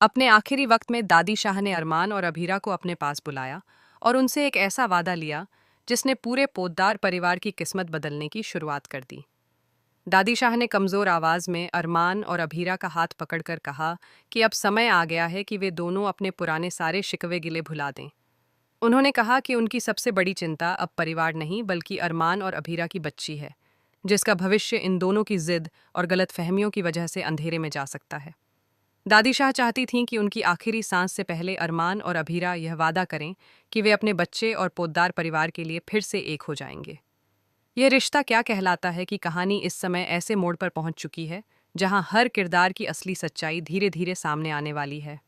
अपने आखिरी वक्त में दादी शाह ने अरमान और अभीरा को अपने पास बुलाया और उनसे एक ऐसा वादा लिया जिसने पूरे पोद्दार परिवार की किस्मत बदलने की शुरुआत कर दी। दादी शाह ने कमजोर आवाज में अरमान और अभीरा का हाथ पकड़कर कहा कि अब समय आ गया है कि वे दोनों अपने पुराने सारे शिकवे गिले भुला दें। उन्होंने कहा कि उनकी सबसे बड़ी चिंता अब परिवार नहीं बल्कि अरमान और अभीरा की बच्ची है, जिसका भविष्य इन दोनों की जिद और गलतफहमियों की वजह से अंधेरे में जा सकता है। दादी शाह चाहती थीं कि उनकी आखिरी सांस से पहले अरमान और अभीरा यह वादा करें कि वे अपने बच्चे और पोद्दार परिवार के लिए फिर से एक हो जाएंगे। यह रिश्ता क्या कहलाता है कि कहानी इस समय ऐसे मोड़ पर पहुंच चुकी है जहां हर किरदार की असली सच्चाई धीरे धीरे सामने आने वाली है।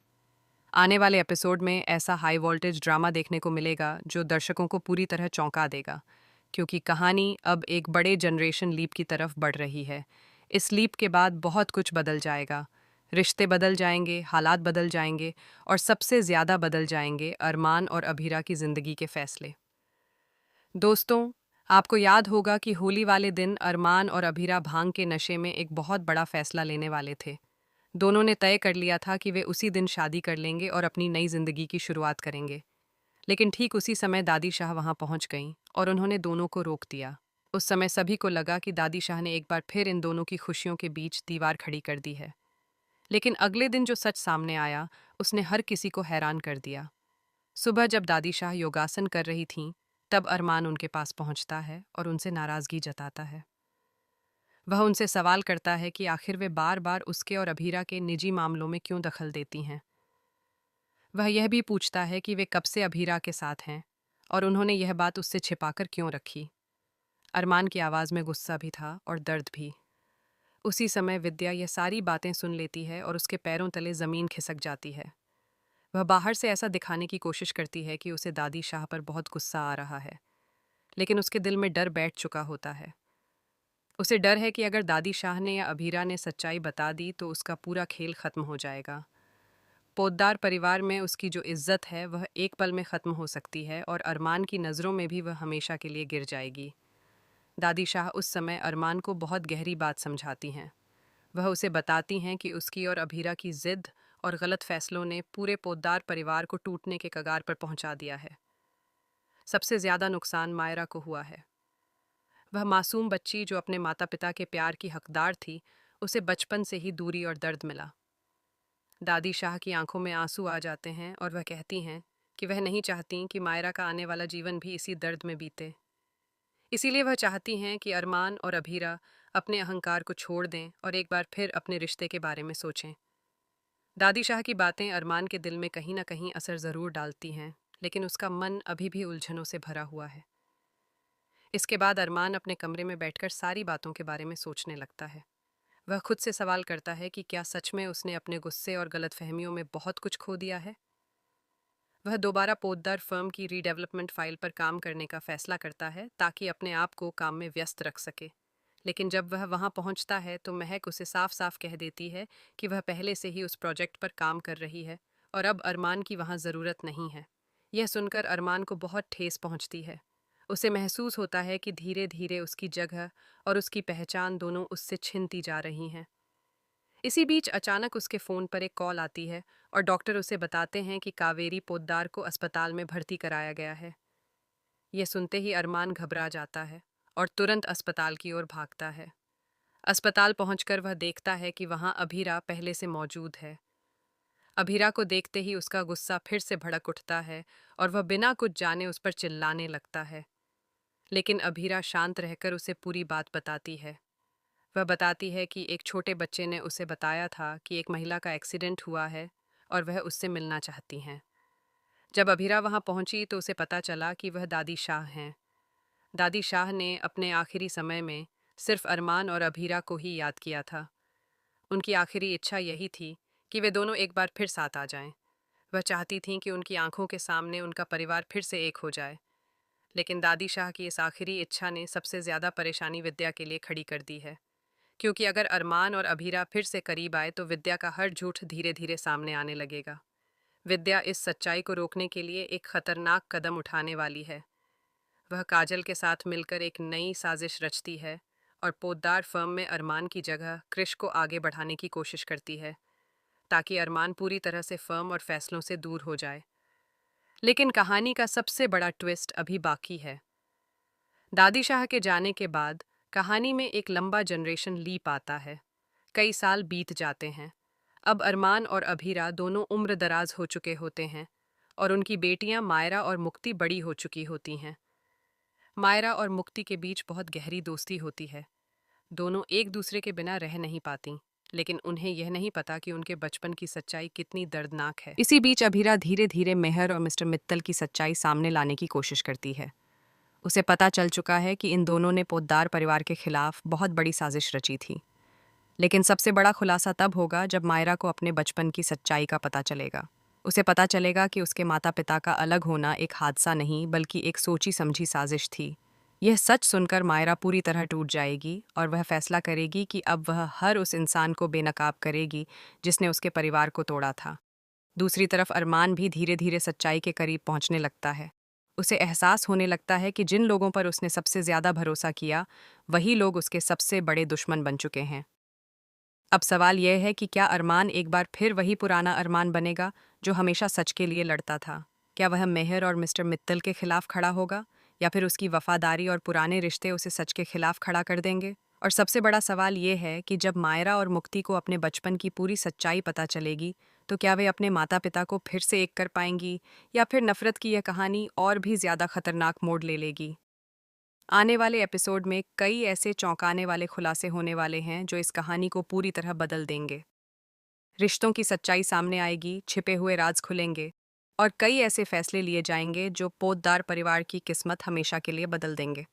आने वाले एपिसोड में ऐसा हाई वोल्टेज ड्रामा देखने को मिलेगा जो दर्शकों को पूरी तरह चौंका देगा, क्योंकि कहानी अब एक बड़े जनरेशन लीप की तरफ बढ़ रही है। इस लीप के बाद बहुत कुछ बदल जाएगा। रिश्ते बदल जाएंगे, हालात बदल जाएंगे और सबसे ज़्यादा बदल जाएंगे अरमान और अभीरा की ज़िंदगी के फैसले। दोस्तों, आपको याद होगा कि होली वाले दिन अरमान और अभीरा भांग के नशे में एक बहुत बड़ा फैसला लेने वाले थे। दोनों ने तय कर लिया था कि वे उसी दिन शादी कर लेंगे और अपनी नई जिंदगी की शुरुआत करेंगे। लेकिन ठीक उसी समय दादी शाह वहां पहुंच गईं और उन्होंने दोनों को रोक दिया। उस समय सभी को लगा कि दादी शाह ने एक बार फिर इन दोनों की खुशियों के बीच दीवार खड़ी कर दी है। लेकिन अगले दिन जो सच सामने आया, उसने हर किसी को हैरान कर दिया। सुबह जब दादी शाह योगासन कर रही थीं, तब अरमान उनके पास पहुंचता है और उनसे नाराजगी जताता है। वह उनसे सवाल करता है कि आखिर वे बार बार उसके और अभीरा के निजी मामलों में क्यों दखल देती हैं। वह यह भी पूछता है कि वे कब से अभीरा के साथ हैं और उन्होंने यह बात उससे छिपाकर क्यों रखी। अरमान की आवाज़ में गुस्सा भी था और दर्द भी। उसी समय विद्या यह सारी बातें सुन लेती है और उसके पैरों तले ज़मीन खिसक जाती है। वह बाहर से ऐसा दिखाने की कोशिश करती है कि उसे दादी शाह पर बहुत गुस्सा आ रहा है, लेकिन उसके दिल में डर बैठ चुका होता है। उसे डर है कि अगर दादी शाह ने या अभीरा ने सच्चाई बता दी तो उसका पूरा खेल खत्म हो जाएगा। पोद्दार परिवार में उसकी जो इज्जत है वह एक पल में खत्म हो सकती है और अरमान की नज़रों में भी वह हमेशा के लिए गिर जाएगी। दादी शाह उस समय अरमान को बहुत गहरी बात समझाती हैं। वह उसे बताती हैं कि उसकी और अभीरा की जिद और गलत फैसलों ने पूरे पोद्दार परिवार को टूटने के कगार पर पहुंचा दिया है। सबसे ज़्यादा नुकसान मायरा को हुआ है। वह मासूम बच्ची जो अपने माता पिता के प्यार की हकदार थी, उसे बचपन से ही दूरी और दर्द मिला। दादी शाह की आंखों में आंसू आ जाते हैं और वह कहती हैं कि वह नहीं चाहती कि मायरा का आने वाला जीवन भी इसी दर्द में बीते। इसीलिए वह चाहती हैं कि अरमान और अभीरा अपने अहंकार को छोड़ दें और एक बार फिर अपने रिश्ते के बारे में सोचें। दादी शाह की बातें अरमान के दिल में कहीं ना कहीं असर ज़रूर डालती हैं, लेकिन उसका मन अभी भी उलझनों से भरा हुआ है। इसके बाद अरमान अपने कमरे में बैठकर सारी बातों के बारे में सोचने लगता है। वह खुद से सवाल करता है कि क्या सच में उसने अपने गुस्से और गलतफहमियों में बहुत कुछ खो दिया है। वह दोबारा पोद्दार फर्म की रीडेवलपमेंट फाइल पर काम करने का फैसला करता है ताकि अपने आप को काम में व्यस्त रख सके। लेकिन जब वह वहां पहुंचता है तो महक उसे साफ साफ कह देती है कि वह पहले से ही उस प्रोजेक्ट पर काम कर रही है और अब अरमान की वहां ज़रूरत नहीं है। यह सुनकर अरमान को बहुत ठेस पहुंचती है। उसे महसूस होता है कि धीरे धीरे उसकी जगह और उसकी पहचान दोनों उससे छिनती जा रही हैं। इसी बीच अचानक उसके फ़ोन पर एक कॉल आती है और डॉक्टर उसे बताते हैं कि कावेरी पोद्दार को अस्पताल में भर्ती कराया गया है। यह सुनते ही अरमान घबरा जाता है और तुरंत अस्पताल की ओर भागता है। अस्पताल पहुंचकर वह देखता है कि वहां अभीरा पहले से मौजूद है। अभीरा को देखते ही उसका गुस्सा फिर से भड़क उठता है और वह बिना कुछ जाने उस पर चिल्लाने लगता है। लेकिन अभीरा शांत रहकर उसे पूरी बात बताती है। वह बताती है कि एक छोटे बच्चे ने उसे बताया था कि एक महिला का एक्सीडेंट हुआ है और वह उससे मिलना चाहती हैं। जब अभीरा वहां पहुंची तो उसे पता चला कि वह दादी शाह हैं। दादी शाह ने अपने आखिरी समय में सिर्फ अरमान और अभीरा को ही याद किया था। उनकी आखिरी इच्छा यही थी कि वे दोनों एक बार फिर साथ आ जाएं। वह चाहती थीं कि उनकी आंखों के सामने उनका परिवार फिर से एक हो जाए। लेकिन दादी शाह की इस आखिरी इच्छा ने सबसे ज़्यादा परेशानी विद्या के लिए खड़ी कर दी है, क्योंकि अगर अरमान और अभीरा फिर से करीब आए तो विद्या का हर झूठ धीरे धीरे सामने आने लगेगा। विद्या इस सच्चाई को रोकने के लिए एक खतरनाक कदम उठाने वाली है। वह काजल के साथ मिलकर एक नई साजिश रचती है और पोद्दार फर्म में अरमान की जगह कृष को आगे बढ़ाने की कोशिश करती है। ताकि अरमान पूरी तरह से फर्म और फैसलों से दूर हो जाए। लेकिन कहानी का सबसे बड़ा ट्विस्ट अभी बाकी है। दादी शाह के जाने के बाद कहानी में एक लंबा जनरेशन लीप आता है। कई साल बीत जाते हैं। अब अरमान और अभीरा दोनों उम्र दराज हो चुके होते हैं और उनकी बेटियां मायरा और मुक्ति बड़ी हो चुकी होती हैं। मायरा और मुक्ति के बीच बहुत गहरी दोस्ती होती है। दोनों एक दूसरे के बिना रह नहीं पाती, लेकिन उन्हें यह नहीं पता कि उनके बचपन की सच्चाई कितनी दर्दनाक है। इसी बीच अभीरा धीरे धीरे मेहर और मिस्टर मित्तल की सच्चाई सामने लाने की कोशिश करती है। उसे पता चल चुका है कि इन दोनों ने पोद्दार परिवार के खिलाफ बहुत बड़ी साजिश रची थी। लेकिन सबसे बड़ा खुलासा तब होगा जब मायरा को अपने बचपन की सच्चाई का पता चलेगा। उसे पता चलेगा कि उसके माता पिता का अलग होना एक हादसा नहीं बल्कि एक सोची समझी साजिश थी। यह सच सुनकर मायरा पूरी तरह टूट जाएगी और वह फैसला करेगी कि अब वह हर उस इंसान को बेनकाब करेगी जिसने उसके परिवार को तोड़ा था। दूसरी तरफ अरमान भी धीरे धीरे सच्चाई के करीब पहुंचने लगता है। उसे एहसास होने लगता है कि जिन लोगों पर उसने सबसे ज्यादा भरोसा किया, वही लोग उसके सबसे बड़े दुश्मन बन चुके हैं। अब सवाल यह है कि क्या अरमान एक बार फिर वही पुराना अरमान बनेगा जो हमेशा सच के लिए लड़ता था? क्या वह मेहर और मिस्टर मित्तल के खिलाफ खड़ा होगा, या फिर उसकी वफादारी और पुराने रिश्ते उसे सच के खिलाफ खड़ा कर देंगे? और सबसे बड़ा सवाल यह है कि जब मायरा और मुक्ति को अपने बचपन की पूरी सच्चाई पता चलेगी, तो क्या वे अपने माता पिता को फिर से एक कर पाएंगी, या फिर नफरत की यह कहानी और भी ज्यादा खतरनाक मोड़ ले लेगी? आने वाले एपिसोड में कई ऐसे चौंकाने वाले खुलासे होने वाले हैं जो इस कहानी को पूरी तरह बदल देंगे। रिश्तों की सच्चाई सामने आएगी, छिपे हुए राज खुलेंगे और कई ऐसे फैसले लिए जाएंगे जो पोद्दार परिवार की किस्मत हमेशा के लिए बदल देंगे।